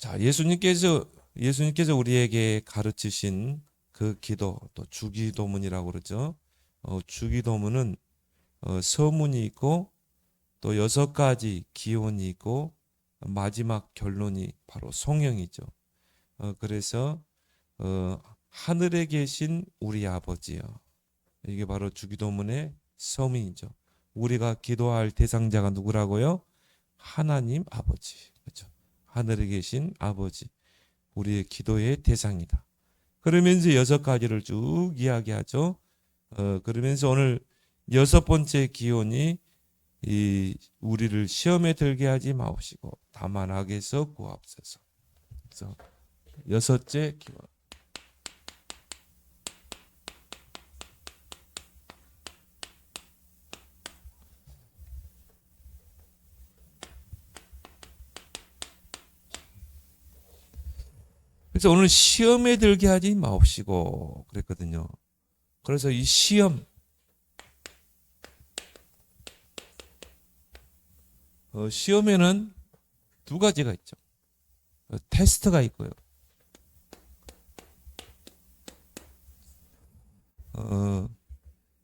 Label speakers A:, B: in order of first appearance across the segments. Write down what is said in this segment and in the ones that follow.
A: 자, 예수님께서 우리에게 가르치신 그 기도, 또 주기도문이라고 그러죠. 주기도문은 서문이 있고 또 6가지 기원이 있고 마지막 결론이 바로 송영이죠. 그래서 하늘에 계신 우리 아버지요. 이게 바로 주기도문의 서문이죠. 우리가 기도할 대상자가 누구라고요? 하나님 아버지. 그렇죠. 하늘에 계신 아버지. 우리의 기도의 대상이다. 그러면서 6가지를 쭉 이야기하죠. 그러면서 오늘 6번째 기원이 우리를 시험에 들게 하지 마옵시고 다만 악에서 구하옵소서. 그래서 6째 기원. 그래서 오늘 시험에 들게 하지 마옵시고 그랬거든요. 그래서 이 시험에는 2가지가 있죠. 테스트가 있고요.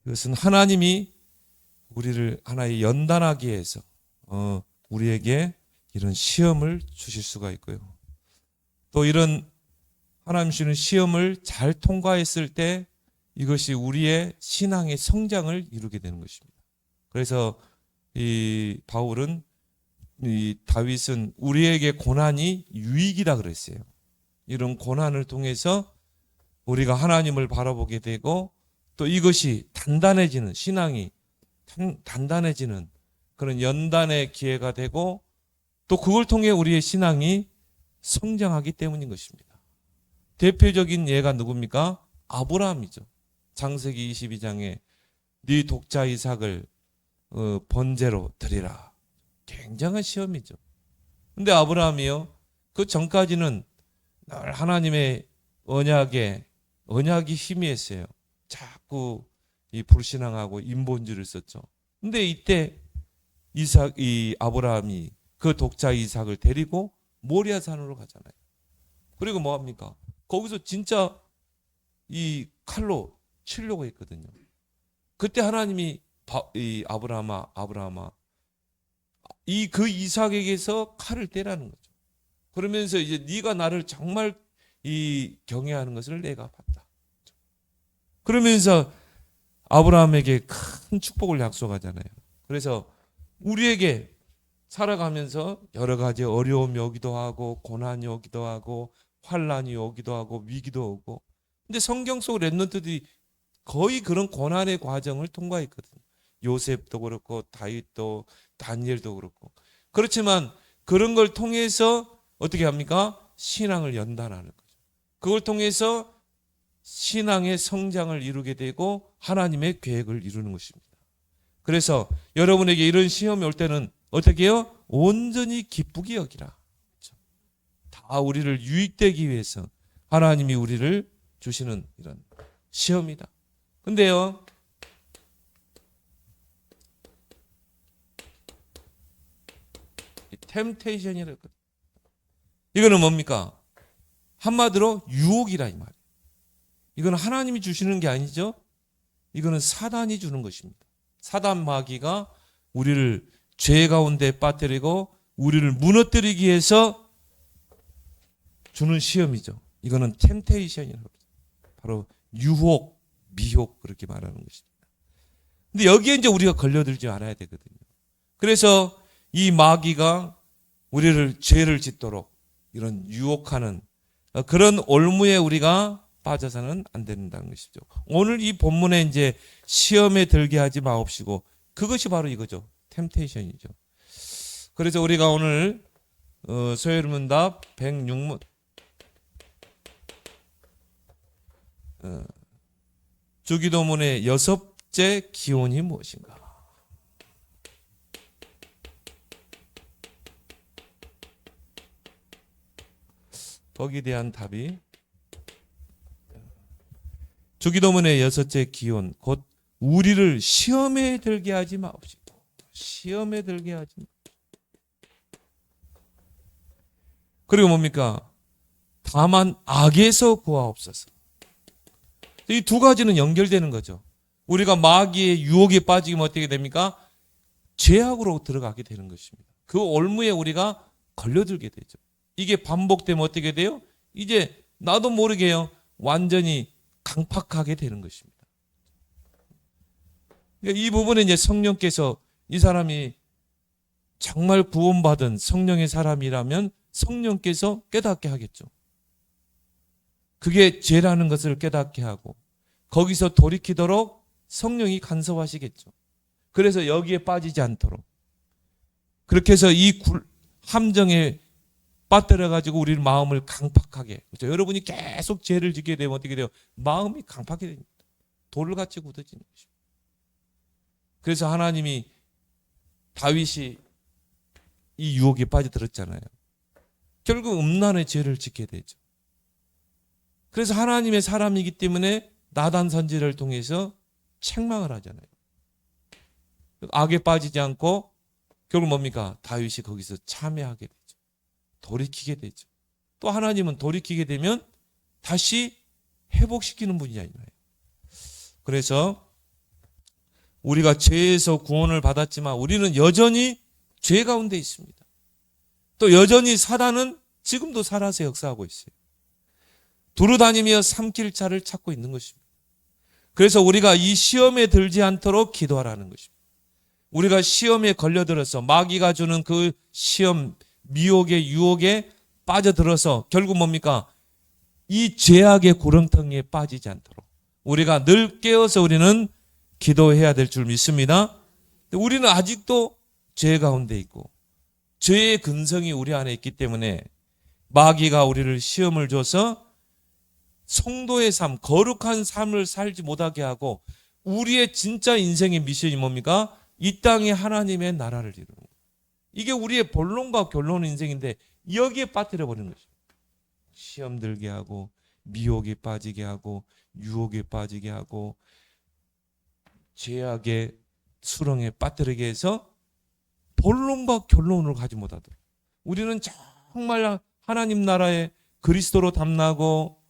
A: 이것은 하나님이 우리를 하나의 연단하기 위해서 우리에게 이런 시험을 주실 수가 있고요. 또 이런 하나님 주시는 시험을 잘 통과했을 때 이것이 우리의 신앙의 성장을 이루게 되는 것입니다. 그래서 이 다윗은 우리에게 고난이 유익이다 그랬어요. 이런 고난을 통해서 우리가 하나님을 바라보게 되고 또 이것이 단단해지는 신앙이 단단해지는 그런 연단의 기회가 되고 또 그걸 통해 우리의 신앙이 성장하기 때문인 것입니다. 대표적인 예가 누굽니까? 아브라함이죠. 창세기 22장에 네 독자 이삭을 번제로 드리라. 굉장한 시험이죠. 근데 아브라함이요. 그 전까지는 늘 하나님의 언약이 희미했어요. 자꾸 이 불신앙하고 인본주의를 썼죠. 근데 이때 아브라함이 그 독자 이삭을 데리고 모리아산으로 가잖아요. 그리고 뭐 합니까? 거기서 진짜 이 칼로 치려고 했거든요. 그때 하나님이 이 아브라함아 그 이삭에게서 칼을 떼라는 거죠. 그러면서 이제 네가 나를 정말 경외하는 것을 내가 봤다. 그러면서 아브라함에게 큰 축복을 약속하잖아요. 그래서 우리에게 살아가면서 여러 가지 어려움이 오기도 하고 고난이 오기도 하고 환란이 오기도 하고 위기도 오고 근데 성경 속 렘넌트들이 거의 그런 고난의 과정을 통과했거든요. 요셉도 그렇고 다윗도 다니엘도 그렇고 그렇지만 그런 걸 통해서 어떻게 합니까? 신앙을 연단하는 거죠. 그걸 통해서 신앙의 성장을 이루게 되고 하나님의 계획을 이루는 것입니다. 그래서 여러분에게 이런 시험이 올 때는 어떻게 해요? 온전히 기쁘게 여기라. 다 우리를 유익되기 위해서 하나님이 우리를 주시는 이런 시험이다. 근데요, 템테이션이라고 이거는 뭡니까? 한마디로 유혹이라 이 말이에요. 이거는 하나님이 주시는 게 아니죠. 이거는 사단이 주는 것입니다. 사단 마귀가 우리를 죄 가운데 빠뜨리고 우리를 무너뜨리기 위해서 주는 시험이죠. 이거는 템테이션이라고 바로 유혹, 미혹 그렇게 말하는 것입니다. 근데 여기에 이제 우리가 걸려들지 않아야 되거든요. 그래서 이 마귀가 우리를 죄를 짓도록 이런 유혹하는 그런 올무에 우리가 빠져서는 안 된다는 것이죠. 오늘 이 본문에 이제 시험에 들게 하지 마옵시고 그것이 바로 이거죠. 템테이션이죠. 그래서 우리가 오늘 소요문답 106문 주기도문의 6째 기원이 무엇인가? 거기에 대한 답이 주기도문의 6째 기원 곧 우리를 시험에 들게 하지 마옵시고 시험에 들게 하지 마옵시고 그리고 뭡니까? 다만 악에서 구하옵소서. 이 두 가지는 연결되는 거죠. 우리가 마귀의 유혹에 빠지면 어떻게 됩니까? 죄악으로 들어가게 되는 것입니다. 그 올무에 우리가 걸려들게 되죠. 이게 반복되면 어떻게 돼요? 이제 나도 모르게요. 완전히 강팍하게 되는 것입니다. 이 부분에 이제 성령께서 이 사람이 정말 구원받은 성령의 사람이라면 성령께서 깨닫게 하겠죠. 그게 죄라는 것을 깨닫게 하고 거기서 돌이키도록 성령이 간섭하시겠죠. 그래서 여기에 빠지지 않도록. 그렇게 해서 이 함정에 빠뜨려 가지고 우리 마음을 강팍하게. 그렇죠? 여러분이 계속 죄를 짓게 되면 어떻게 돼요? 마음이 강팍하게 됩니다. 돌같이 굳어지는 것입니다. 그래서 하나님이 다윗이 이 유혹에 빠져들었잖아요. 결국 음란의 죄를 짓게 되죠. 그래서 하나님의 사람이기 때문에 나단 선지를 통해서 책망을 하잖아요. 악에 빠지지 않고 결국 뭡니까? 다윗이 거기서 참회하게 되죠. 돌이키게 되죠. 또 하나님은 돌이키게 되면 다시 회복시키는 분이잖아요. 그래서 우리가 죄에서 구원을 받았지만 우리는 여전히 죄 가운데 있습니다. 또 여전히 사단은 지금도 살아서 역사하고 있어요. 두루다니며 삼킬 자를 찾고 있는 것입니다. 그래서 우리가 이 시험에 들지 않도록 기도하라는 것입니다. 우리가 시험에 걸려들어서 마귀가 주는 그 시험, 미혹의 유혹에 빠져들어서 결국 뭡니까? 이 죄악의 구렁텅이에 빠지지 않도록 우리가 늘 깨어서 우리는 기도해야 될 줄 믿습니다. 우리는 아직도 죄 가운데 있고 죄의 근성이 우리 안에 있기 때문에 마귀가 우리를 시험을 줘서 성도의 삶, 거룩한 삶을 살지 못하게 하고 우리의 진짜 인생의 미션이 뭡니까? 이 땅에 하나님의 나라를 이루는 거예요. 이게 우리의 본론과 결론 인생인데 여기에 빠뜨려 버리는 것입니다. 시험 들게 하고 미혹에 빠지게 하고 유혹에 빠지게 하고 죄악의 수렁에 빠뜨리게 해서 본론과 결론으로 가지 못하도록 우리는 정말 하나님 나라의 그리스도로 담나고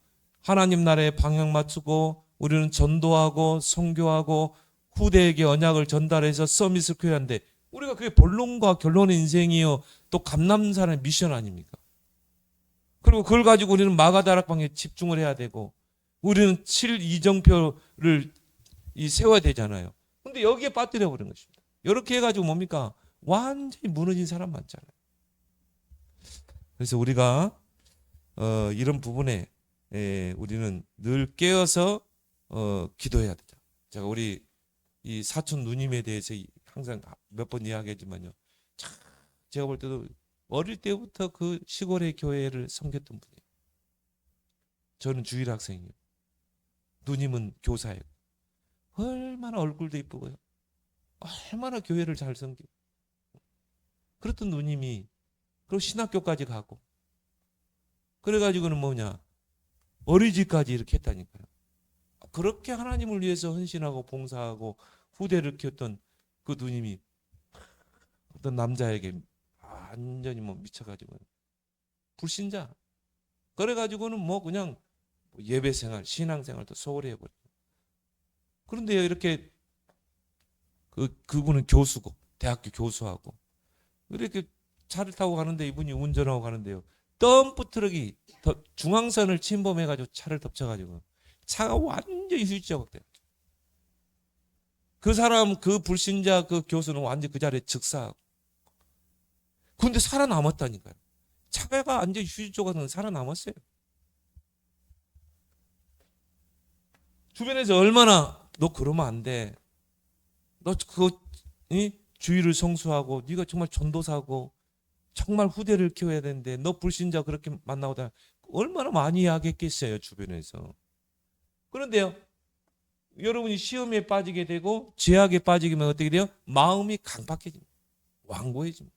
A: 하나님 나라에 방향 맞추고 우리는 전도하고 선교하고 후대에게 언약을 전달해서 서밋을 교회하는데 우리가 그게 본론과 결론의 인생이요 또 감남산의 미션 아닙니까? 그리고 그걸 가지고 우리는 마가다락방에 집중을 해야 되고 우리는 7이정표를 세워야 되잖아요. 근데 여기에 빠뜨려 버린 것입니다. 이렇게 해가지고 뭡니까? 완전히 무너진 사람 많잖아요. 그래서 우리가 이런 부분에 우리는 늘 깨어서 기도해야 되죠. 제가 우리 이 사촌 누님에 대해서 항상 몇 번 이야기하지만요. 제가 볼 때도 어릴 때부터 그 시골의 교회를 섬겼던 분이에요. 저는 주일 학생이에요. 누님은 교사예요. 얼마나 얼굴도 이쁘고요. 얼마나 교회를 잘 섬기고. 그랬던 누님이 그리고 신학교까지 가고 그래가지고는 뭐냐 어린이집까지 이렇게 했다니까요. 그렇게 하나님을 위해서 헌신하고 봉사하고 후대를 키웠던 그 누님이 어떤 남자에게 완전히 뭐 미쳐가지고 불신자 그래가지고는 뭐 그냥 예배생활 신앙생활도 소홀히 해버리고 그런데 이렇게 그분은 교수고 대학교 교수하고 이렇게 차를 타고 가는데 이분이 운전하고 가는데요. 덤프 트럭이 중앙선을 침범해가지고 차를 덮쳐가지고 차가 완전히 휘저어버려요. 그 사람 그 불신자 그 교수는 완전히 그 자리에 즉사하고 그런데 살아남았다니까요. 차가 완전히 휘저어가지고 살아남았어요. 주변에서 얼마나 너 그러면 안 돼. 너 그거 주의를 성수하고 네가 정말 전도사고 정말 후대를 키워야 되는데 너 불신자 그렇게 만나오다 얼마나 많이 이야기했겠어요 주변에서. 그런데요 여러분이 시험에 빠지게 되고 죄악에 빠지게 되면 어떻게 돼요? 마음이 강팍해집니다. 완고해집니다.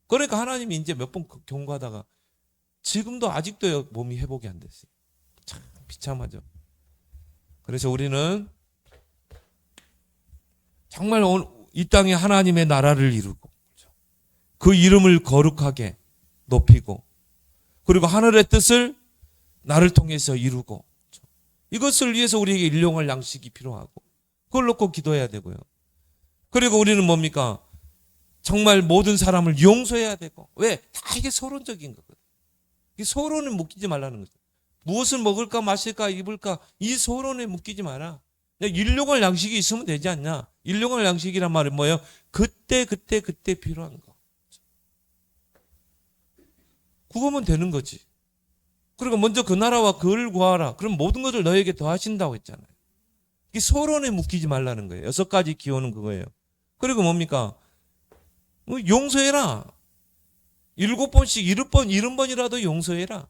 A: 그러니까 하나님이 이제 몇 번 경고하다가 지금도 아직도 몸이 회복이 안 됐어요. 참 비참하죠. 그래서 우리는 정말 이 땅에 하나님의 나라를 이루고 그 이름을 거룩하게 높이고 그리고 하늘의 뜻을 나를 통해서 이루고, 이것을 위해서 우리에게 일용할 양식이 필요하고, 그걸 놓고 기도해야 되고요. 그리고 우리는 뭡니까? 정말 모든 사람을 용서해야 되고. 왜? 다 이게 서론적인 거거든요. 이 서론에 묶이지 말라는 거죠. 무엇을 먹을까 마실까 입을까 이 서론에 묶이지 마라. 일용할 양식이 있으면 되지 않냐. 일용할 양식이란 말은 뭐예요? 그때 필요한 거. 그거면 되는 거지. 그리고 먼저 그 나라와 그를 구하라. 그럼 모든 것을 너에게 더하신다고 했잖아요. 이 서론에 묶이지 말라는 거예요. 6가지 기호는 그거예요. 그리고 뭡니까? 용서해라. 7번씩 70번이라도 용서해라.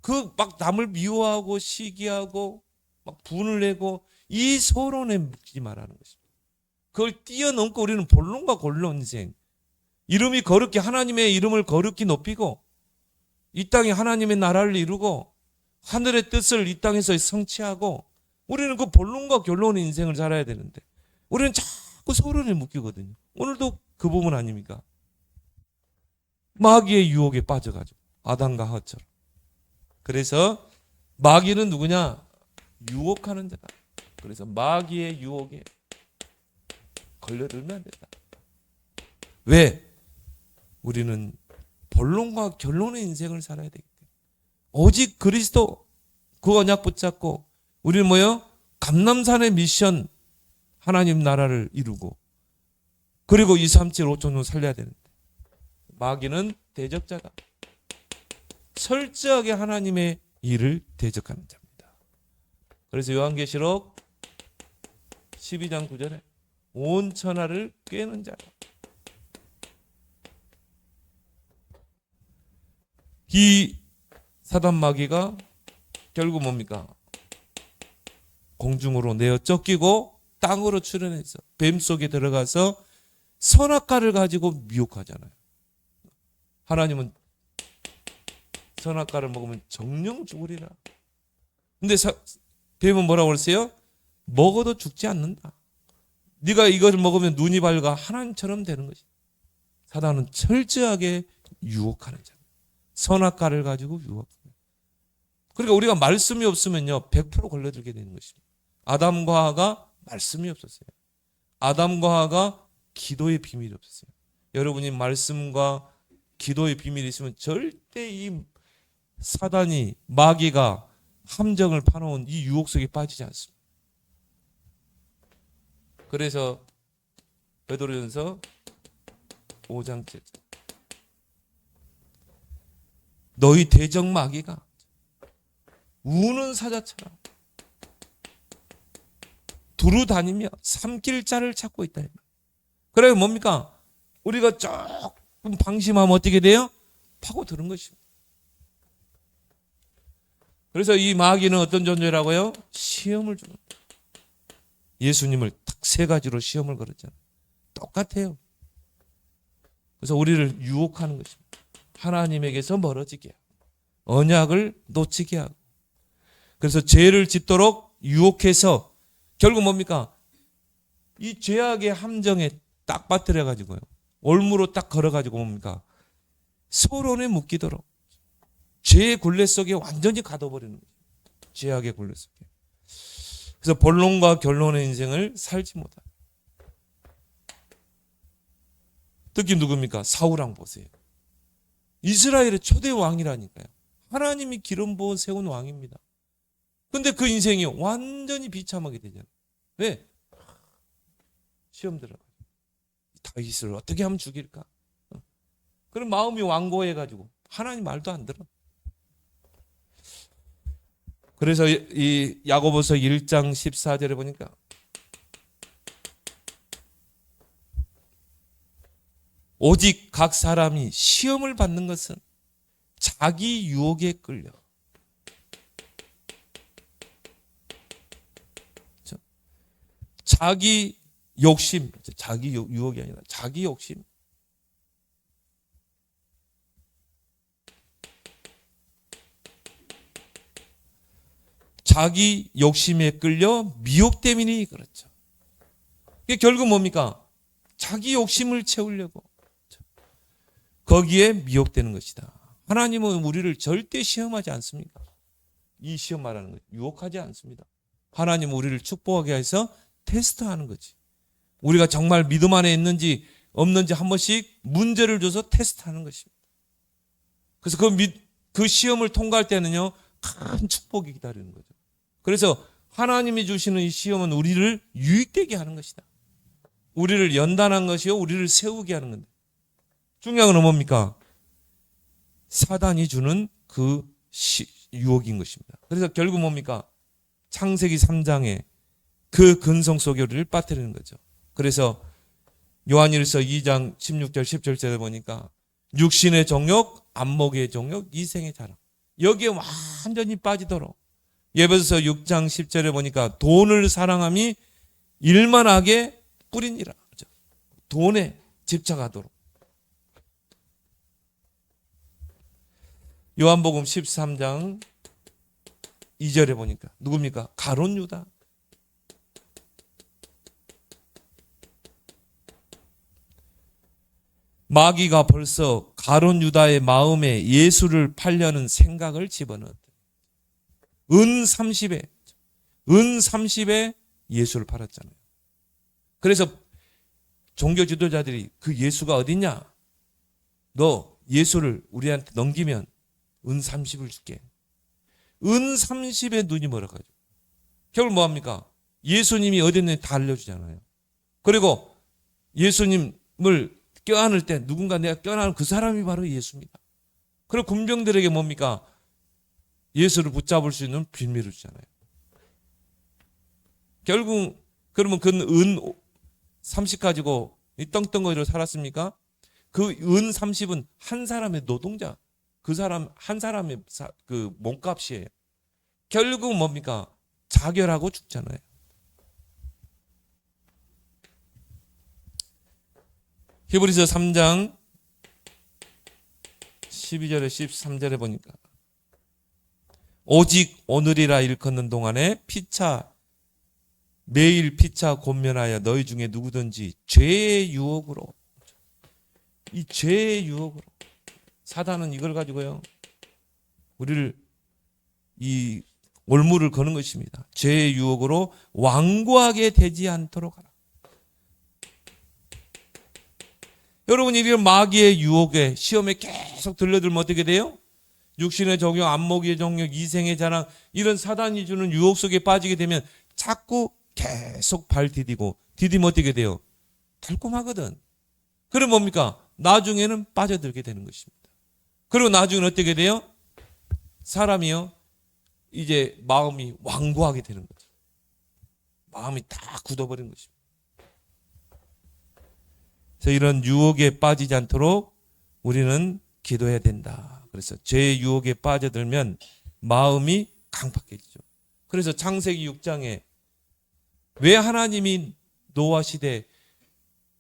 A: 그 막 남을 미워하고 시기하고 막 분을 내고 이 서론에 묶이지 말라는 것입니다. 그걸 뛰어넘고 우리는 본론과 곤론 인생. 이름이 거룩히 하나님의 이름을 거룩히 높이고 이 땅에 하나님의 나라를 이루고 하늘의 뜻을 이 땅에서 성취하고 우리는 그 본론과 결론의 인생을 살아야 되는데 우리는 자꾸 서론에 묶이거든요. 오늘도 그 부분 아닙니까? 마귀의 유혹에 빠져가지고 아담과 하와처럼. 그래서 마귀는 누구냐? 유혹하는 자다. 그래서 마귀의 유혹에 걸려들면 안 된다. 왜? 우리는 본론과 결론의 인생을 살아야 되기 때문에 오직 그리스도 그 언약 붙잡고 우리는 뭐요? 감람산의 미션 하나님 나라를 이루고 그리고 237 5천을 살려야 되는데 마귀는 대적자다. 철저하게 하나님의 일을 대적하는 자입니다. 그래서 요한계시록 12장 9절에 온 천하를 꿰는 자라. 이 사단 마귀가 결국 뭡니까? 공중으로 내어 쫓기고 땅으로 출현해서 뱀 속에 들어가서 선악과를 가지고 미혹하잖아요. 하나님은 선악과를 먹으면 정령 죽으리라. 근데 뱀은 뭐라고 그랬어요? 먹어도 죽지 않는다. 네가 이것을 먹으면 눈이 밝아 하나님처럼 되는 것이. 사단은 철저하게 유혹하는 자. 선악과를 가지고 유혹합니다. 그러니까 우리가 말씀이 없으면요 100% 걸려들게 되는 것입니다. 아담과 하와가 말씀이 없었어요. 아담과 하와가 기도의 비밀이 없었어요. 여러분이 말씀과 기도의 비밀이 있으면 절대 이 사단이 마귀가 함정을 파놓은 이 유혹 속에 빠지지 않습니다. 그래서 베드로전서 5장 7절 너희 대적 마귀가 우는 사자처럼 두루 다니며 삼킬 자를 찾고 있다. 그래 뭡니까? 우리가 조금 방심하면 어떻게 돼요? 파고드는 것입니다. 그래서 이 마귀는 어떤 존재라고요? 시험을 주는 거예요. 예수님을 딱 3가지로 시험을 걸었잖아요. 똑같아요. 그래서 우리를 유혹하는 것입니다. 하나님에게서 멀어지게 하고 언약을 놓치게 하고 그래서 죄를 짓도록 유혹해서 결국 뭡니까? 이 죄악의 함정에 딱 빠뜨려 가지고요. 올무로 딱 걸어 가지고 뭡니까? 서론에 묶이도록 죄의 굴레 속에 완전히 가둬버리는 거예요. 죄악의 굴레 속에. 그래서 본론과 결론의 인생을 살지 못하는. 특히 누굽니까? 사울왕 보세요. 이스라엘의 초대 왕이라니까요. 하나님이 기름 부어 세운 왕입니다. 근데 그 인생이 완전히 비참하게 되잖아요. 왜? 시험 들어가요. 다윗을 어떻게 하면 죽일까? 그런 마음이 완고해가지고 하나님 말도 안 들어. 그래서 이 야고보서 1장 14절에 보니까 오직 각 사람이 시험을 받는 것은 자기 유혹에 끌려. 자기 욕심, 자기 유혹이 아니라 자기 욕심. 자기 욕심에 끌려 미혹됨이니 그렇죠. 이게 결국 뭡니까? 자기 욕심을 채우려고 거기에 미혹되는 것이다. 하나님은 우리를 절대 시험하지 않습니다. 이 시험 말하는 거예요. 유혹하지 않습니다. 하나님은 우리를 축복하게 해서 테스트하는 거지. 우리가 정말 믿음 안에 있는지 없는지 한 번씩 문제를 줘서 테스트하는 것입니다. 그래서 그 시험을 통과할 때는요, 큰 축복이 기다리는 거죠. 그래서 하나님이 주시는 이 시험은 우리를 유익되게 하는 것이다. 우리를 연단한 것이요, 우리를 세우게 하는 건데. 중요한 건 뭡니까? 사단이 주는 그 유혹인 것입니다. 그래서 결국 뭡니까? 창세기 3장에 그 근성 속에 우리를 빠뜨리는 거죠. 그래서 요한일서 2장 16절 17절에 보니까 육신의 정욕, 안목의 정욕, 이생의 자랑. 여기에 완전히 빠지도록. 예배서 6장 10절에 보니까 돈을 사랑함이 일만하게 뿌리니라. 돈에 집착하도록. 요한복음 13장 2절에 보니까 누굽니까? 가룟 유다. 마귀가 벌써 가룟 유다의 마음에 예수를 팔려는 생각을 집어넣었다. 은 30에 예수를 팔았잖아요. 그래서 종교 지도자들이 그 예수가 어딨냐? 너 예수를 우리한테 넘기면 은 30을 줄게. 은 30에 눈이 멀어가지고. 결국 뭐합니까? 예수님이 어디 있는지 다 알려주잖아요. 그리고 예수님을 껴안을 때 누군가 내가 껴안을 그 사람이 바로 예수입니다. 그리고 군병들에게 뭡니까? 예수를 붙잡을 수 있는 빌미를 주잖아요. 결국 그러면 그 은 30 가지고 떵떵거리로 살았습니까? 그 은 30은 한 사람의 노동자, 그 사람 한 사람의 그 몸값이에요. 결국 뭡니까? 자결하고 죽잖아요. 히브리서 3장 12절에 13절에 보니까 오직 오늘이라 일컫는 동안에 매일 피차 권면하여 너희 중에 누구든지 죄의 유혹으로, 이 죄의 유혹으로, 사단은 이걸 가지고요 우리를 이 올무를 거는 것입니다. 죄의 유혹으로 완고하게 되지 않도록 하라. 여러분, 이런 마귀의 유혹에 시험에 계속 들려들면 어떻게 돼요? 육신의 정욕, 안목의 정욕, 이생의 자랑, 이런 사단이 주는 유혹 속에 빠지게 되면 자꾸 계속 발 디디면 어떻게 돼요? 달콤하거든. 그럼 뭡니까? 나중에는 빠져들게 되는 것입니다. 그리고 나중에는 어떻게 돼요? 사람이요, 이제 마음이 완고하게 되는 거죠. 마음이 다 굳어버린 것입니다. 그래서 이런 유혹에 빠지지 않도록 우리는 기도해야 된다. 그래서 죄의 유혹에 빠져들면 마음이 강팍해지죠. 그래서 창세기 6장에 왜 하나님이 노아 시대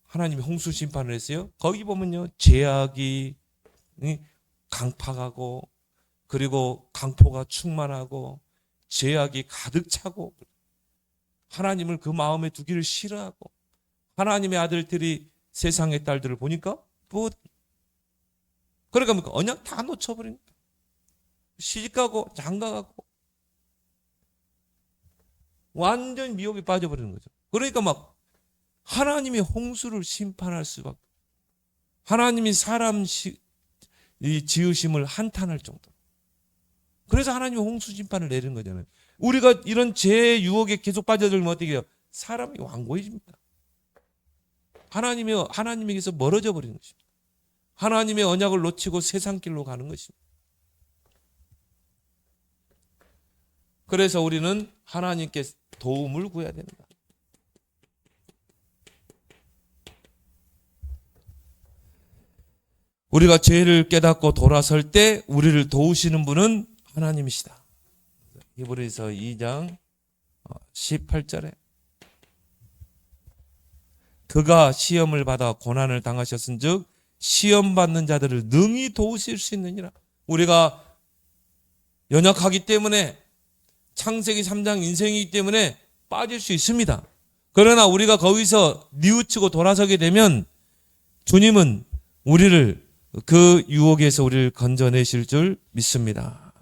A: 하나님이 홍수 심판을 했어요? 거기 보면요, 죄악이 강팍하고, 그리고 강포가 충만하고, 죄악이 가득 차고, 하나님을 그 마음에 두기를 싫어하고, 하나님의 아들들이 세상의 딸들을 보니까 그러니까 뭡니까? 언약 다 놓쳐버린 거야. 시집가고 장가가고 완전 미혹에 빠져버리는 거죠. 그러니까 막 하나님이 홍수를 심판할 수밖에, 하나님이 사람 이 지으심을 한탄할 정도. 그래서 하나님이 홍수 심판을 내리는 거잖아요. 우리가 이런 죄의 유혹에 계속 빠져들면 어떻게 해요? 사람이 완고해집니다. 하나님에게서 멀어져 버리는 것입니다. 하나님의 언약을 놓치고 세상 길로 가는 것입니다. 그래서 우리는 하나님께 도움을 구해야 됩니다. 우리가 죄를 깨닫고 돌아설 때 우리를 도우시는 분은 하나님이시다. 히브리서 2장 18절에 그가 시험을 받아 고난을 당하셨은즉 시험 받는 자들을 능히 도우실 수 있느니라. 우리가 연약하기 때문에, 창세기 3장 인생이기 때문에 빠질 수 있습니다. 그러나 우리가 거기서 뉘우치고 돌아서게 되면 주님은 우리를 그 유혹에서 우리를 건져내실 줄 믿습니다.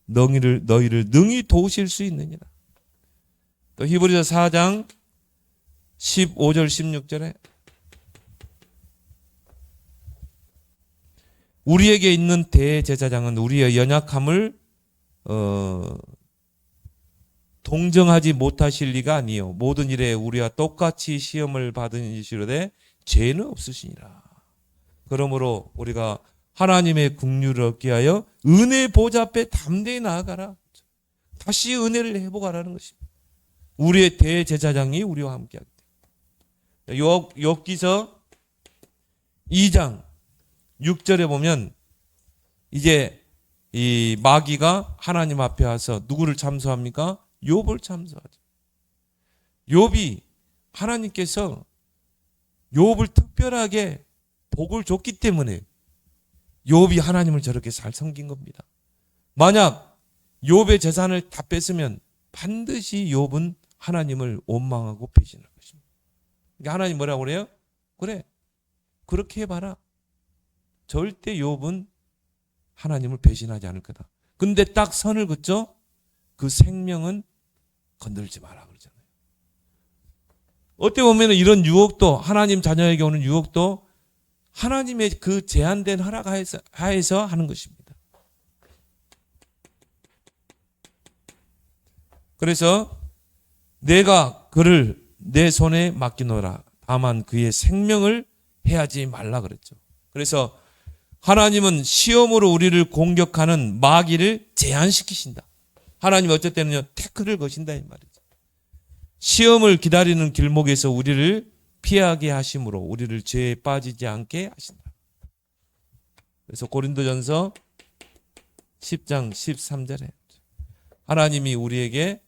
A: 너희를 능히 도우실 수 있느니라. 또 히브리서 4장 15절 16절에 우리에게 있는 대제사장은 우리의 연약함을 동정하지 못하실 리가 아니요 모든 일에 우리와 똑같이 시험을 받으시려되 죄는 없으시니라. 그러므로 우리가 하나님의 긍휼을 얻게 하여 은혜 보좌 앞에 담대히 나아가라. 다시 은혜를 회복하라는 것입니다. 우리의 대제사장이 우리와 함께하기 때문에. 욥기서 2장 6절에 보면 이제 이 마귀가 하나님 앞에 와서 누구를 참소합니까? 욥을 참소하죠. 욥이 하나님께서 욥을 특별하게 복을 줬기 때문에 욥이 하나님을 저렇게 잘 섬긴 겁니다. 만약 욥의 재산을 다 뺐으면 반드시 욥은 하나님을 원망하고 배신할 것입니다. 그러니까 하나님 뭐라고 그래요? 그래, 그렇게 해봐라. 절대 욥은 하나님을 배신하지 않을 거다. 근데 딱 선을 긋죠? 그 생명은 건들지 마라 그러잖아요. 어떻게 보면 이런 유혹도, 하나님 자녀에게 오는 유혹도 하나님의 그 제한된 허락 하에서 하는 것입니다. 그래서 내가 그를 내 손에 맡기노라. 다만 그의 생명을 해하지 말라 그랬죠. 그래서 하나님은 시험으로 우리를 공격하는 마귀를 제한시키신다. 하나님 어쩔 때는요 태클을 거신다 이 말이죠. 시험을 기다리는 길목에서 우리를 피하게 하심으로 우리를 죄에 빠지지 않게 하신다. 그래서 고린도전서 10장 13절에 하나님이 우리에게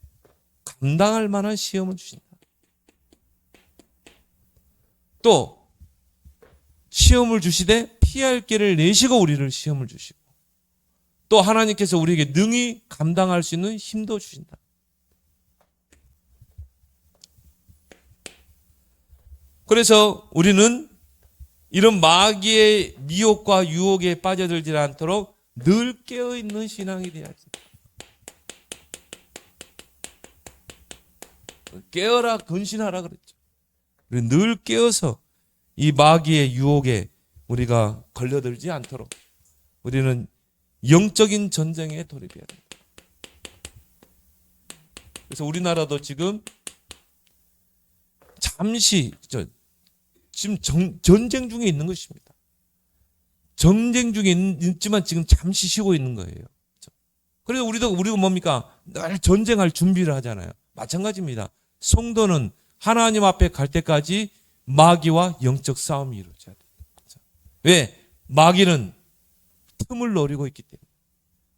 A: 감당할 만한 시험을 주신다. 또 시험을 주시되 피할 길을 내시고 우리를 시험을 주시고 또 하나님께서 우리에게 능히 감당할 수 있는 힘도 주신다. 그래서 우리는 이런 마귀의 미혹과 유혹에 빠져들지 않도록 늘 깨어있는 신앙이 되어야지. 깨어라 근신하라 그랬죠. 늘 깨어서 이 마귀의 유혹에 우리가 걸려들지 않도록 우리는 영적인 전쟁에 돌입해야 됩니다. 그래서 우리나라도 지금 잠시 지금 전쟁 중에 있는 것입니다. 전쟁 중에 있지만 지금 잠시 쉬고 있는 거예요. 그래서 우리가 뭡니까? 늘 전쟁할 준비를 하잖아요. 마찬가지입니다. 성도는 하나님 앞에 갈 때까지 마귀와 영적 싸움이 이루어져야 됩니다. 왜? 마귀는 틈을 노리고 있기 때문에.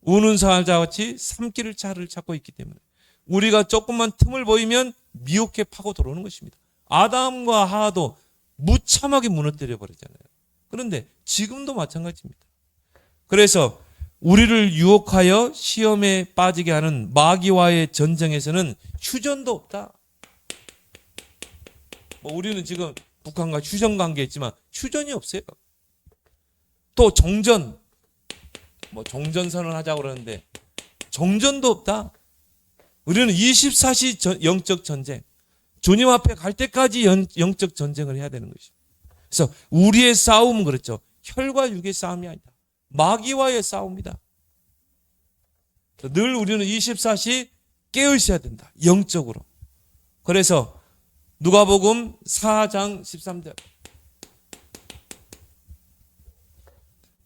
A: 우는 사자같이 삼키를 차를 찾고 있기 때문에. 우리가 조금만 틈을 보이면 미혹해 파고 들어오는 것입니다. 아담과 하와도 무참하게 무너뜨려 버리잖아요. 그런데 지금도 마찬가지입니다. 그래서 우리를 유혹하여 시험에 빠지게 하는 마귀와의 전쟁에서는 휴전도 없다. 우리는 지금 북한과 휴전 관계에 있지만 휴전이 없어요. 또 종전, 종전선언 하자고 그러는데 종전도 없다. 우리는 24시 영적 전쟁, 주님 앞에 갈 때까지 영적 전쟁을 해야 되는 것이죠. 그래서 우리의 싸움은 그렇죠. 혈과 육의 싸움이 아니다. 마귀와의 싸움이다. 늘 우리는 24시 깨어 있어야 된다. 영적으로. 그래서 누가복음 4장 13절.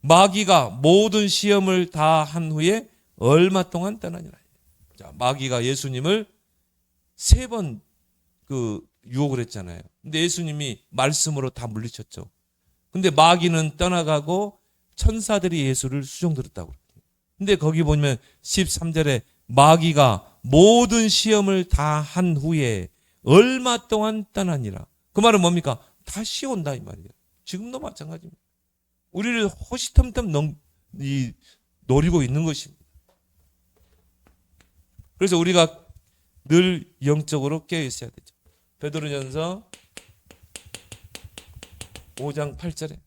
A: 마귀가 모든 시험을 다 한 후에 얼마 동안 떠나니라. 자, 마귀가 예수님을 3번 유혹을 했잖아요. 근데 예수님이 말씀으로 다 물리쳤죠. 근데 마귀는 떠나가고 천사들이 예수를 수종들었다고 그래요. 근데 거기 보면 13절에 마귀가 모든 시험을 다 한 후에 얼마 동안 떠나니라. 그 말은 뭡니까? 다시 온다 이 말이에요. 지금도 마찬가지입니다. 우리를 호시탐탐 노리고 있는 것입니다. 그래서 우리가 늘 영적으로 깨어 있어야 되죠. 베드로전서 5장 8절에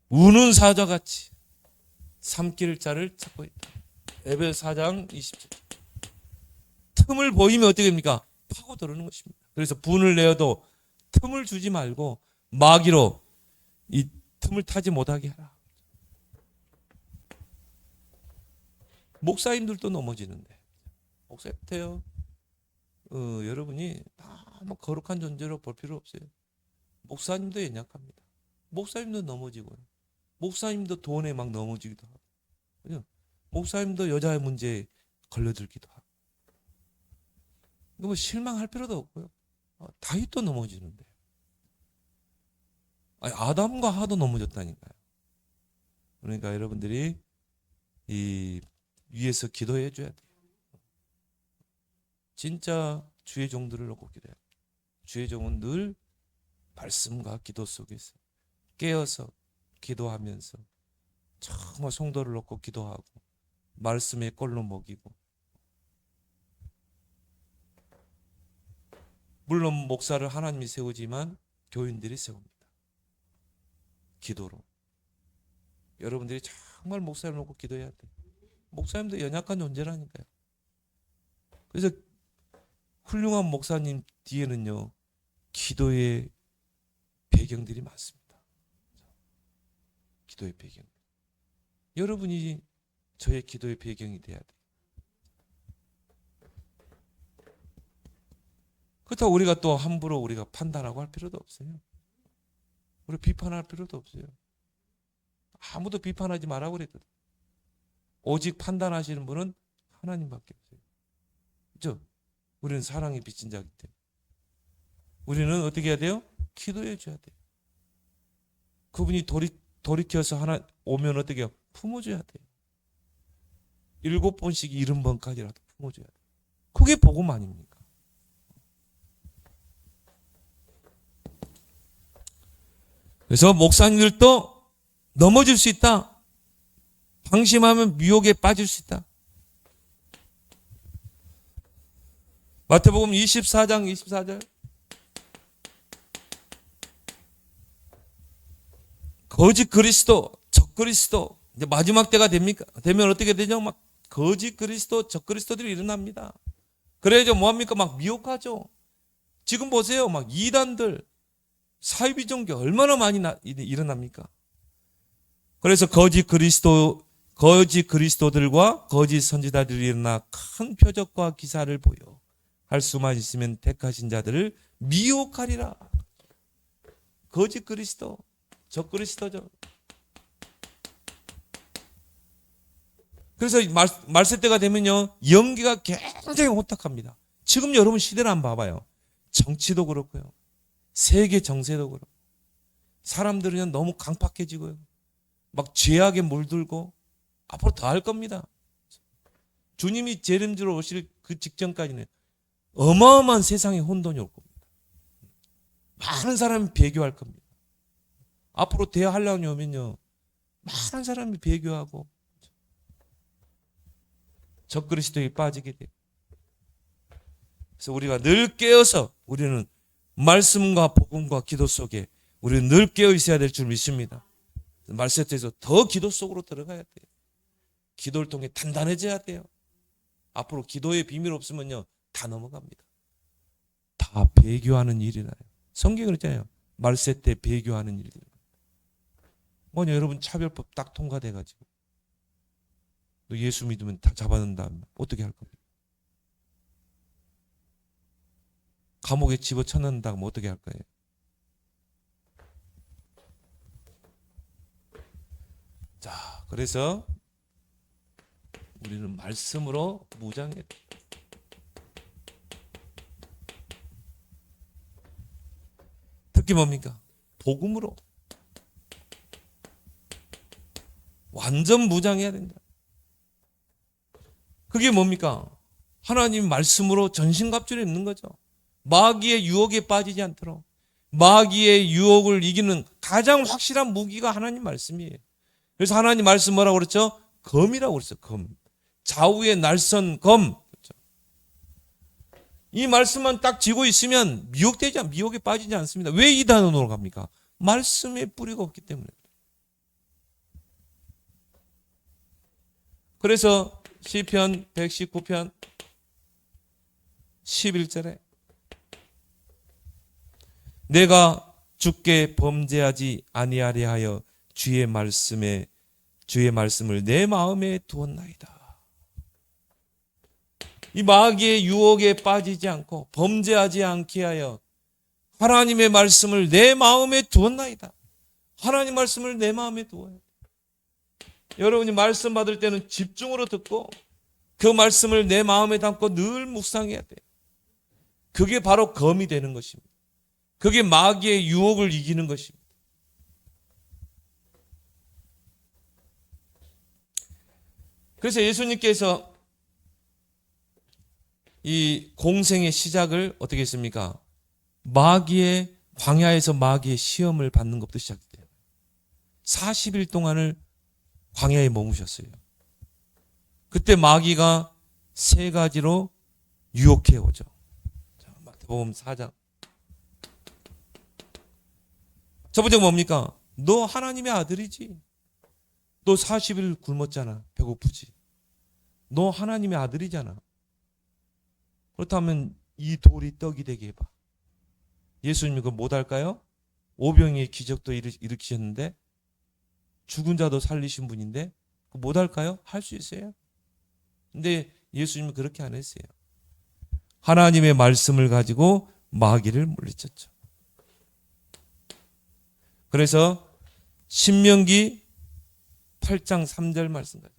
A: 우는 사자같이 삼킬 자를 찾고 있다. 에베소 4장 27절. 틈을 보이면 어떻게 됩니까? 파고 들어오는 것입니다. 그래서 분을 내어도 틈을 주지 말고 마귀로 이 틈을 타지 못하게 하라. 목사님들도 넘어지는데 목사님도요. 여러분이 너무 거룩한 존재로 볼 필요 없어요. 목사님도 연약합니다. 목사님도 넘어지고요. 목사님도 돈에 막 넘어지기도 하고, 그죠? 목사님도 여자의 문제에 걸려들기도 하고. 뭐 실망할 필요도 없고요. 다윗도 넘어지는데. 아니, 아담과 하도 넘어졌다니까요. 그러니까 여러분들이 이 위에서 기도해 줘야 돼요. 진짜 주의 종들을 놓고 기도해야 돼요. 주의 종은 늘 말씀과 기도 속에서 깨어서 기도하면서 정말 성도를 놓고 기도하고 말씀의 꼴로 먹이고, 물론 목사를 하나님이 세우지만 교인들이 세웁니다. 기도로. 여러분들이 정말 목사를 놓고 기도해야 돼요. 목사님도 연약한 존재라니까요. 그래서 훌륭한 목사님 뒤에는요, 기도의 배경들이 많습니다. 기도의 배경. 여러분이 저의 기도의 배경이 돼야 돼요. 그렇다고 우리가 또 함부로 우리가 판단하고 할 필요도 없어요. 우리 비판할 필요도 없어요. 아무도 비판하지 말라고 그랬거든. 오직 판단하시는 분은 하나님밖에 없어요. 그렇죠? 우리는 사랑에 비친 자이기 때문에. 우리는 어떻게 해야 돼요? 기도해 줘야 돼요. 그분이 돌이켜서 하나 오면 어떻게 해요? 품어줘야 돼요. 7번씩 70번까지라도 품어줘야 돼요. 그게 복음 아닙니까? 그래서 목사님들도 넘어질 수 있다. 방심하면 미혹에 빠질 수 있다. 마태복음 24장 24절. 거짓 그리스도, 적 그리스도. 이제 마지막 때가 됩니까? 되면 어떻게 되죠? 막 거짓 그리스도, 적 그리스도들이 일어납니다. 그래야죠. 뭐합니까? 막 미혹하죠. 지금 보세요. 막 이단들, 사이비 종교 얼마나 많이 일어납니까? 그래서 거짓 그리스도들과 거짓 선지자들이 일어나 큰 표적과 기사를 보여 할 수만 있으면 택하신 자들을 미혹하리라. 거짓 그리스도, 적 그리스도죠. 그래서 말세 때가 되면요, 연기가 굉장히 호탁합니다. 지금 여러분 시대를 한번 봐봐요. 정치도 그렇고요, 세계 정세도 그렇고, 사람들은 너무 강팍해지고요, 막 죄악에 물들고 앞으로 더 할 겁니다. 주님이 재림주로 오실 그 직전까지는 어마어마한 세상에 혼돈이 올 겁니다. 많은 사람이 배교할 겁니다. 앞으로 대한란이 오면요, 많은 사람이 배교하고 적그리스도에 빠지게 돼요. 그래서 우리가 늘 깨어서 우리는 말씀과 복음과 기도 속에 우리는 늘 깨어 있어야 될 줄 믿습니다. 말세때에서 더 기도 속으로 들어가야 돼요. 기도를 통해 단단해져야 돼요. 앞으로 기도의 비밀 없으면요, 다 넘어갑니다. 다 배교하는 일이나요. 성경은 그랬잖아요. 말세 때 배교하는 일들. 뭐냐, 여러분 차별법 딱 통과돼가지고 너 예수 믿으면 다 잡아낸다면 어떻게 할 겁니까? 감옥에 집어쳐넣는다면 어떻게 할 거예요? 자, 그래서 우리는 말씀으로 무장해야 돼. 특히 뭡니까? 복음으로 완전 무장해야 된다. 그게 뭡니까? 하나님 말씀으로 전신갑주를 입는 거죠. 마귀의 유혹에 빠지지 않도록. 마귀의 유혹을 이기는 가장 확실한 무기가 하나님 말씀이에요. 그래서 하나님 말씀 뭐라고 그랬죠? 검이라고 그랬어요. 검. 좌우의 날선 검. 그렇죠? 이 말씀만 딱 쥐고 있으면 미혹에 빠지지 않습니다. 왜 이 단어로 갑니까? 말씀에 뿌리가 없기 때문에. 그래서 시편 119편 11절에 내가 주께 범죄하지 아니하려 하여 주의 말씀을 내 마음에 두었나이다. 이 마귀의 유혹에 빠지지 않고 범죄하지 않게 하여 하나님의 말씀을 내 마음에 두었나이다. 하나님 말씀을 내 마음에 두어요. 여러분이 말씀 받을 때는 집중으로 듣고 그 말씀을 내 마음에 담고 늘 묵상해야 돼요. 그게 바로 검이 되는 것입니다. 그게 마귀의 유혹을 이기는 것입니다. 그래서 예수님께서 이 공생의 시작을 어떻게 했습니까? 광야에서 마귀의 시험을 받는 것부터 시작돼요. 40일 동안을 광야에 머무셨어요. 그때 마귀가 세 가지로 유혹해 오죠. 마태복음 4장. 첫 번째 뭡니까? 너 하나님의 아들이지. 너 40일 굶었잖아. 배고프지. 너 하나님의 아들이잖아. 그렇다면 이 돌이 떡이 되게 해봐. 예수님이 그거 못할까요? 오병이의 기적도 일으키셨는데 죽은 자도 살리신 분인데 못할까요? 할 수 있어요. 근데 예수님은 그렇게 안 했어요. 하나님의 말씀을 가지고 마귀를 물리쳤죠. 그래서 신명기 8장 3절 말씀 가지고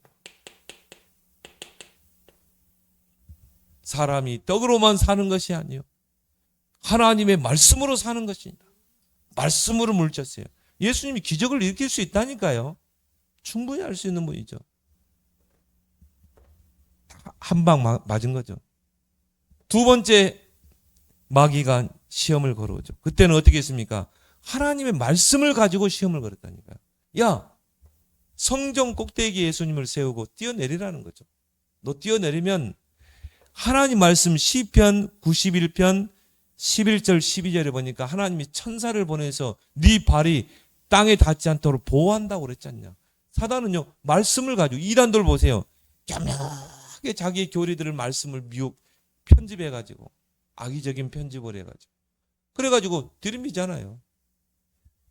A: 사람이 떡으로만 사는 것이 아니요 하나님의 말씀으로 사는 것이다. 말씀으로 물리쳤어요. 예수님이 기적을 일으킬 수 있다니까요. 충분히 할 수 있는 분이죠. 한 방 맞은 거죠. 두 번째 마귀가 시험을 걸어오죠. 그때는 어떻게 했습니까? 하나님의 말씀을 가지고 시험을 걸었다니까요. 야, 성전 꼭대기에 예수님을 세우고 뛰어내리라는 거죠. 너 뛰어내리면 하나님 말씀 시편 91편 11절 12절에 보니까 하나님이 천사를 보내서 네 발이 땅에 닿지 않도록 보호한다고 그랬지 않냐. 사단은요 말씀을 가지고 이단들 보세요. 교묘하게 자기의 교리들을 말씀을 편집해가지고 악의적인 편집을 해가지고 그래가지고 들이미잖아요.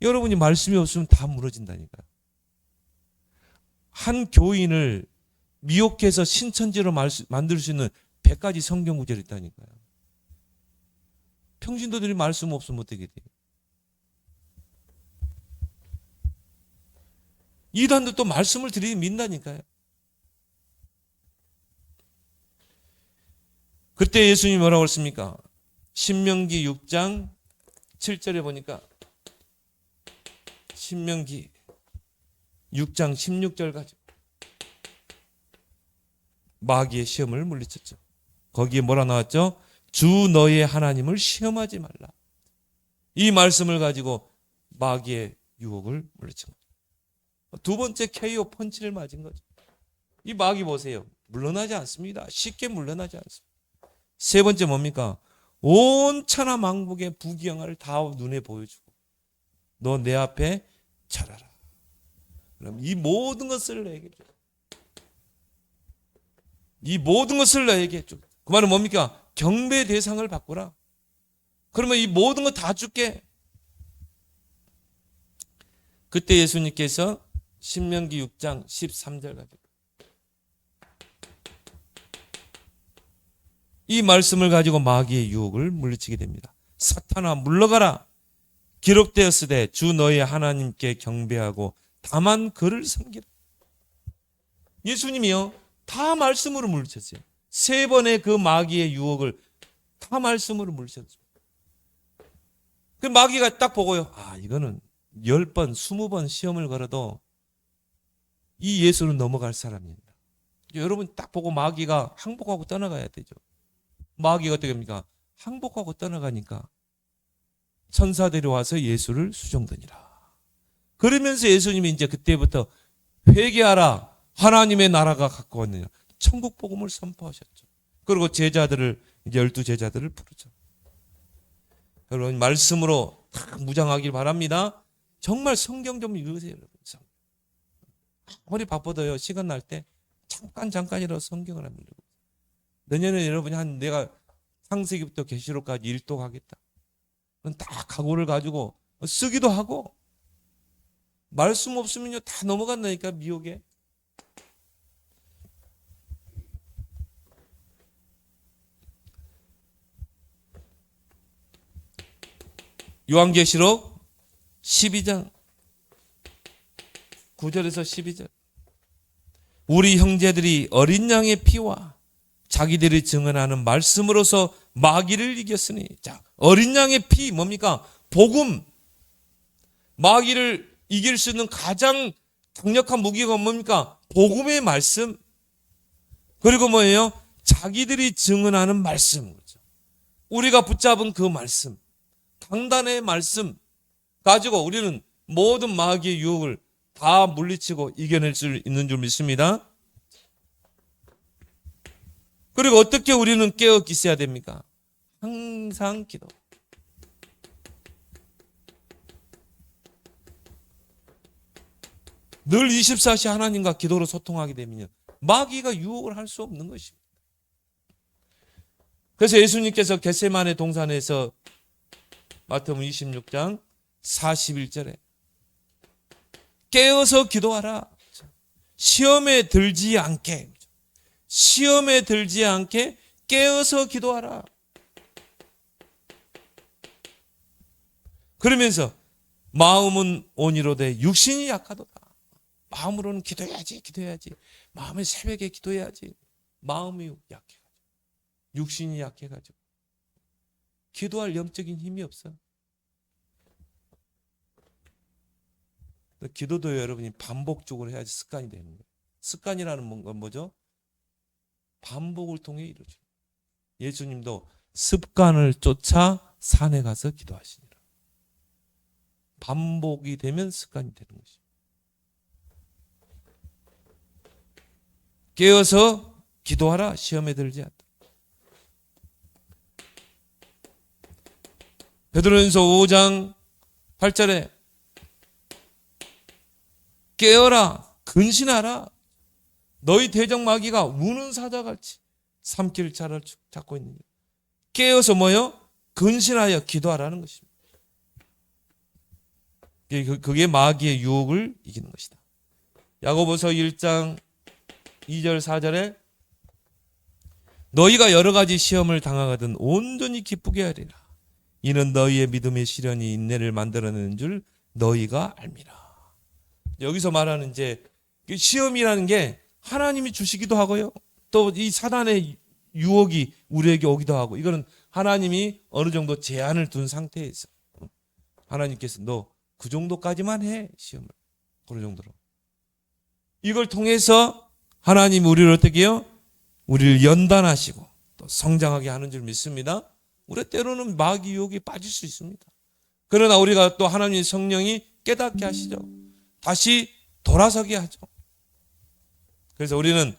A: 여러분이 말씀이 없으면 다 무너진다니까요. 한 교인을 미혹해서 신천지로 만들 수 있는 100가지 성경 구절이 있다니까요. 평신도들이 말씀 없으면 어떻게 돼요? 이단도 또 말씀을 들이민다니까요. 그때 예수님이 뭐라고 했습니까? 신명기 6장 7절에 보니까 신명기 6장 16절 가지고 마귀의 시험을 물리쳤죠. 거기에 뭐라 나왔죠? 주 너의 하나님을 시험하지 말라. 이 말씀을 가지고 마귀의 유혹을 물리친 거죠. 두 번째 KO 펀치를 맞은 거죠. 이 마귀 보세요. 물러나지 않습니다. 쉽게 물러나지 않습니다. 세 번째 뭡니까? 온 천하 만국의 부귀영화를 다 눈에 보여주고 너 내 앞에 절하라. 그럼 이 모든 것을 내게 줘. 이 모든 것을 너에게 줘. 그 말은 뭡니까? 경배 대상을 바꾸라. 그러면 이 모든 거 다 줄게. 그때 예수님께서 신명기 6장 13절 가지고 이 말씀을 가지고 마귀의 유혹을 물리치게 됩니다. 사탄아 물러가라. 기록되었으되 주 너의 하나님께 경배하고 다만 그를 섬기라. 예수님이요 다 말씀으로 물리쳤어요. 세 번의 그 마귀의 유혹을 다 말씀으로 물리쳤어요. 그 마귀가 딱 보고요. 아 이거는 10번 20번 시험을 걸어도 이 예수는 넘어갈 사람입니다. 여러분 딱 보고 마귀가 항복하고 떠나가야 되죠. 마귀가 어떻게 합니까? 항복하고 떠나가니까 천사들이 와서 예수를 수종드니라. 그러면서 예수님이 이제 그때부터 회개하라. 하나님의 나라가 가까웠느냐. 천국 복음을 선포하셨죠. 그리고 제자들을 이제 12제자들을 부르죠. 여러분 말씀으로 다 무장하길 바랍니다. 정말 성경 좀 읽으세요. 여러분. 아무리 바빠도요. 시간 날 때 잠깐이라도 성경을 한번 읽어. 내년에 여러분이 내가 창세기부터 계시록까지 일독하겠다. 그건 다 각오를 가지고 쓰기도 하고, 말씀 없으면요 다 넘어간다니까, 미혹에. 요한계시록 12장 9절에서 12절. 우리 형제들이 어린 양의 피와 자기들이 증언하는 말씀으로서 마귀를 이겼으니. 자, 어린 양의 피 뭡니까? 복음. 마귀를 이길 수 있는 가장 강력한 무기가 뭡니까? 복음의 말씀. 그리고 뭐예요? 자기들이 증언하는 말씀. 우리가 붙잡은 그 말씀, 강단의 말씀 가지고 우리는 모든 마귀의 유혹을 다 물리치고 이겨낼 수 있는 줄 믿습니다. 그리고 어떻게 우리는 깨어 있어야 됩니까? 항상 기도. 늘 24시 하나님과 기도로 소통하게 되면 마귀가 유혹을 할 수 없는 것입니다. 그래서 예수님께서 겟세마네 동산에서 마태복음 26장 41절에 깨어서 기도하라. 시험에 들지 않게. 시험에 들지 않게 깨어서 기도하라. 그러면서 마음은 온이로되 육신이 약하도다. 마음으로는 기도해야지. 마음의 새벽에 기도해야지. 마음이 약해가지고, 육신이 약해가지고 기도할 영적인 힘이 없어. 기도도 여러분이 반복적으로 해야지 습관이 되는 거예요. 습관이라는 건 뭐죠? 반복을 통해 이루어져요. 예수님도 습관을 쫓아 산에 가서 기도하시니라. 반복이 되면 습관이 되는 것입니다. 깨어서 기도하라. 시험에 들지 않다. 베드로전서 5장 8절에 깨어라, 근신하라. 너희 대적 마귀가 우는 사자같이 삼킬 자를 찾고 있느니라. 깨어서 뭐요? 근신하여 기도하라는 것입니다. 그게 마귀의 유혹을 이기는 것이다. 야고보서 1장 2절 4절에 너희가 여러 가지 시험을 당하거든 온전히 기쁘게 하리라. 이는 너희의 믿음의 시련이 인내를 만들어내는 줄 너희가 알미라. 여기서 말하는 이제 시험이라는 게 하나님이 주시기도 하고요. 또 이 사단의 유혹이 우리에게 오기도 하고, 이거는 하나님이 어느 정도 제한을 둔 상태에서 하나님께서 너 그 정도까지만 해, 시험을. 그런 정도로. 이걸 통해서 하나님이 우리를 어떻게 해요? 우리를 연단하시고 또 성장하게 하는 줄 믿습니다. 우리 때로는 마귀 유혹에 빠질 수 있습니다. 그러나 우리가 또 하나님의 성령이 깨닫게 하시죠. 다시 돌아서게 하죠. 그래서 우리는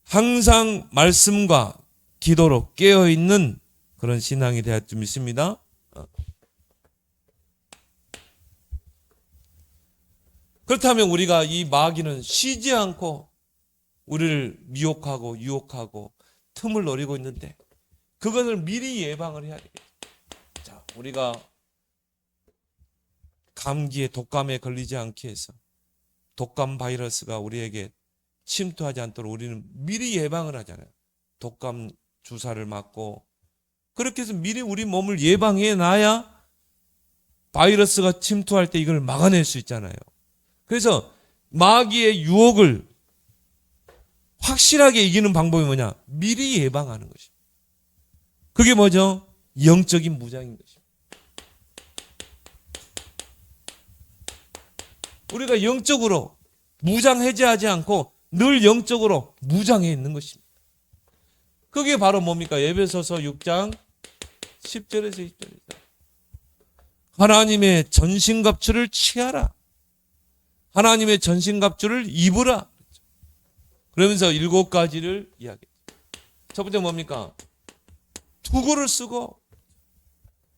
A: 항상 말씀과 기도로 깨어있는 그런 신앙이 되어야 좀 믿습니다. 그렇다면 우리가 이 마귀는 쉬지 않고 우리를 미혹하고 유혹하고 틈을 노리고 있는데 그것을 미리 예방을 해야 되겠죠. 자, 우리가 감기에 독감에 걸리지 않게 해서 독감 바이러스가 우리에게 침투하지 않도록 우리는 미리 예방을 하잖아요. 독감 주사를 맞고 그렇게 해서 미리 우리 몸을 예방해 놔야 바이러스가 침투할 때 이걸 막아낼 수 있잖아요. 그래서 마귀의 유혹을 확실하게 이기는 방법이 뭐냐? 미리 예방하는 것입니다. 그게 뭐죠? 영적인 무장인 것입니다. 우리가 영적으로 무장해제하지 않고 늘 영적으로 무장해 있는 것입니다. 그게 바로 뭡니까? 에베소서 6장 10절에서 20절입니다. 하나님의 전신갑주를 취하라. 하나님의 전신갑주를 입으라. 그러면서 7가지를 이야기해요. 첫 번째 뭡니까? 투구를 쓰고,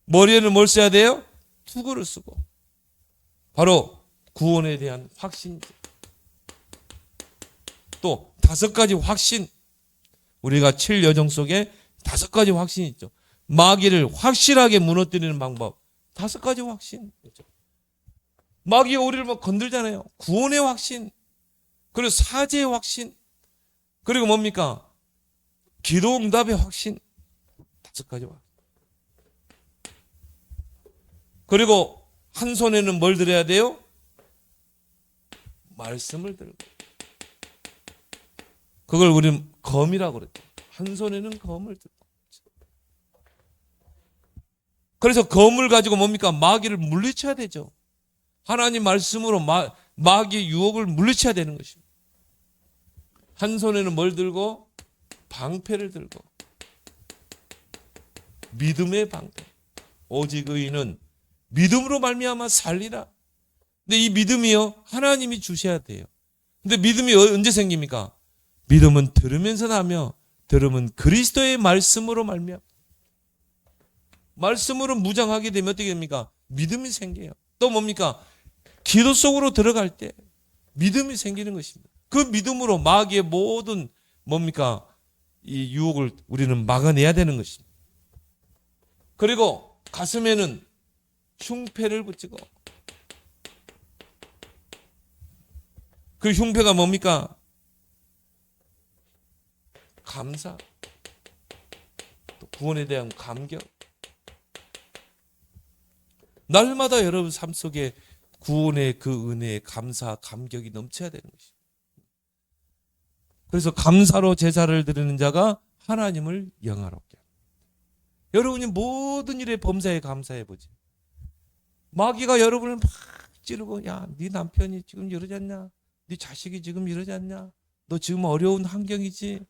A: 머리에는 뭘 써야 돼요? 투구를 쓰고, 바로 구원에 대한 확신, 또 5가지 확신. 우리가 7여정 속에 5가지 확신이 있죠. 마귀를 확실하게 무너뜨리는 방법. 5가지 확신. 마귀가 우리를 막 건들잖아요. 구원의 확신. 그리고 사죄의 확신. 그리고 뭡니까? 기도 응답의 확신. 5가지 확신. 그리고 한 손에는 뭘 들어야 돼요? 말씀을 들고. 그걸 우리는 검이라고 그랬죠. 한 손에는 검을 들고. 그래서 검을 가지고 뭡니까? 마귀를 물리쳐야 되죠. 하나님 말씀으로 마귀의 유혹을 물리쳐야 되는 것입니다. 한 손에는 뭘 들고? 방패를 들고. 믿음의 방패. 오직 의인은 믿음으로 말미암아 살리라. 근데 이 믿음이요, 하나님이 주셔야 돼요. 근데 믿음이 언제 생깁니까? 믿음은 들으면서 나며 들으면 그리스도의 말씀으로 말미암아. 말씀으로 무장하게 되면 어떻게 됩니까? 믿음이 생겨요. 또 뭡니까? 기도 속으로 들어갈 때 믿음이 생기는 것입니다. 그 믿음으로 마귀의 모든 뭡니까? 이 유혹을 우리는 막아내야 되는 것입니다. 그리고 가슴에는 흉패를 붙이고, 그 흉패가 뭡니까? 감사, 또 구원에 대한 감격. 날마다 여러분 삶 속에 구원의 그 은혜에 감사, 감격이 넘쳐야 되는 것입니다. 그래서 감사로 제사를 드리는 자가 하나님을 영화롭게 합니다. 여러분이 모든 일에 범사에 감사해 보지. 마귀가 여러분을 막 찌르고, 야, 네 남편이 지금 이러지 않냐? 네 자식이 지금 이러지 않냐? 너 지금 어려운 환경이지?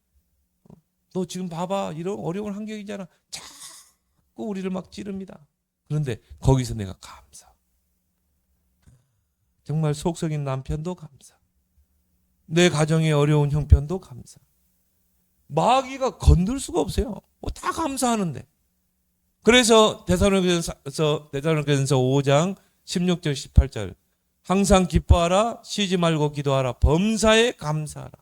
A: 너 지금 봐봐, 이런 어려운 환경이잖아. 자꾸 우리를 막 찌릅니다. 그런데 거기서 내가 감사. 정말 속 썩인 남편도 감사. 내 가정의 어려운 형편도 감사. 마귀가 건들 수가 없어요. 다 감사하는데. 그래서 데살로니가서 5장 16절 18절 항상 기뻐하라, 쉬지 말고 기도하라, 범사에 감사하라.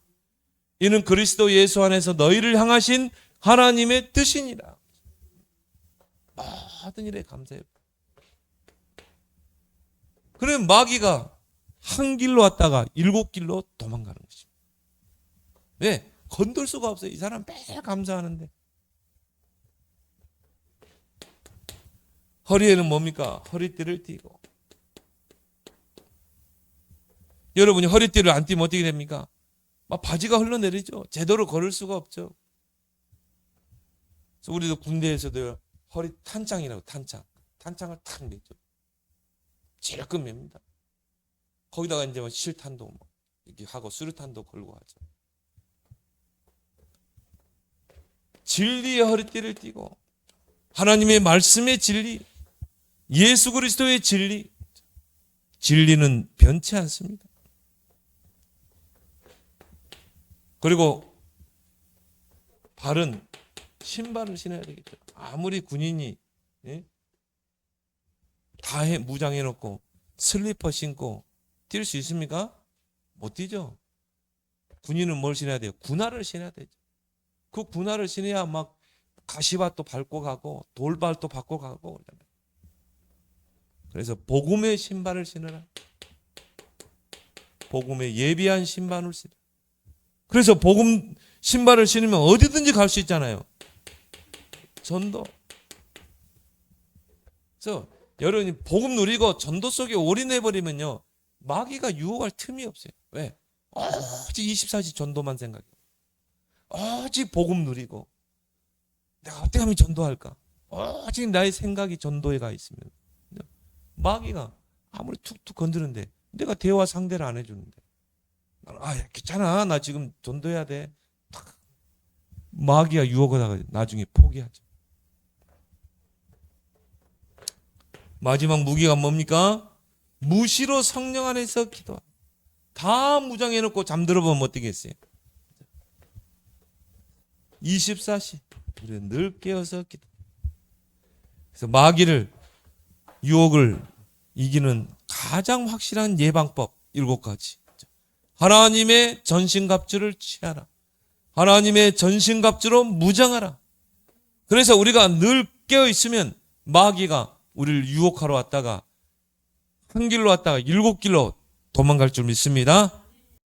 A: 이는 그리스도 예수 안에서 너희를 향하신 하나님의 뜻이니라. 모든 일에 감사해요. 그러면 마귀가 한 길로 왔다가 7길로 도망가는 것입니다. 왜? 건들 수가 없어요. 이 사람 매일 감사하는데. 허리에는 뭡니까? 허리띠를 띠고. 여러분이 허리띠를 안 띠면 어떻게 됩니까? 막 바지가 흘러내리죠. 제대로 걸을 수가 없죠. 그래서 우리도 군대에서도 허리 탄창이라고, 탄창을 탁 매죠. 질끈 맵니다. 거기다가 이제 실탄도 이렇게 하고 수류탄도 걸고 하죠. 진리의 허리띠를 띠고, 하나님의 말씀의 진리, 예수 그리스도의 진리, 진리는 변치 않습니다. 그리고 발은 신발을 신어야 되겠죠. 아무리 군인이 다 무장해놓고 슬리퍼 신고 뛸 수 있습니까? 못 뛰죠. 군인은 뭘 신어야 돼요? 군화를 신어야 되죠. 그 군화를 신어야 막 가시밭도 밟고 가고 돌발도 밟고 가고. 그래서 복음의 신발을 신어라. 복음의 예비한 신발을 신어라. 그래서 복음 신발을 신으면 어디든지 갈 수 있잖아요. 전도. 그래서 여러분이 복음 누리고 전도 속에 올인해버리면요, 마귀가 유혹할 틈이 없어요. 왜? 오직 24시 전도만 생각해요. 오직 복음 누리고 내가 어떻게 하면 전도할까? 오직 나의 생각이 전도에 가 있으면 마귀가 아무리 툭툭 건드는데 내가 대화 상대를 안 해주는데, 괜찮아, 나 지금 전도해야 돼. 마귀가 유혹을 하고 나중에 포기하죠. 마지막 무기가 뭡니까? 무시로 성령 안에서 기도. 다 무장해놓고 잠들어 보면 어떻게 했어요? 24시 우리는 늘 깨어서 기도. 그래서 마귀를, 유혹을 이기는 가장 확실한 예방법 7가지. 하나님의 전신갑주를 취하라. 하나님의 전신갑주로 무장하라. 그래서 우리가 늘 깨어 있으면 마귀가 우리를 유혹하러 왔다가 한 길로 왔다가 7길로 도망갈 줄 믿습니다.